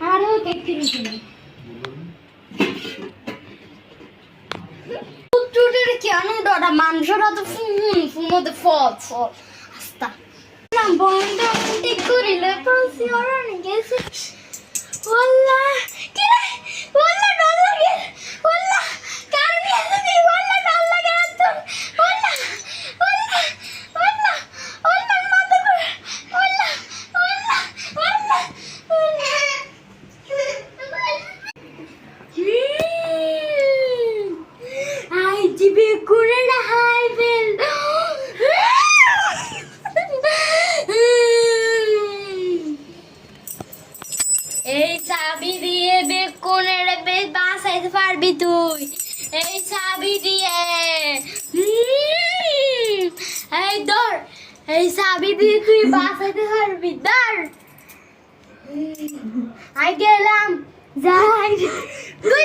আরো দেখতে কেন ডরা মানুষরা তো ফুমোতে ফল আস্তা বন্ধ ঠিক করিলে পাশে ওরান গেছে ওল্লা কি রে ওল্লা ডর লাগে ওল্লা কার নিয়ে দি ওল্লা ডর লাগে তো ওল্লা ওল্লা ওল্লা ওল্লা মাথা করে ওল্লা ওল্লা ওল্লা আই জিবে করে না হাই বেল এই চাবি দিয়ে বেকনের বেশ বাঁচাইতে পারবি তুই এই চাবি দিয়ে এই ধর এই চাবি দিয়ে তুই বাঁচাইতে পারবি ধর আই গেলাম যাই তুই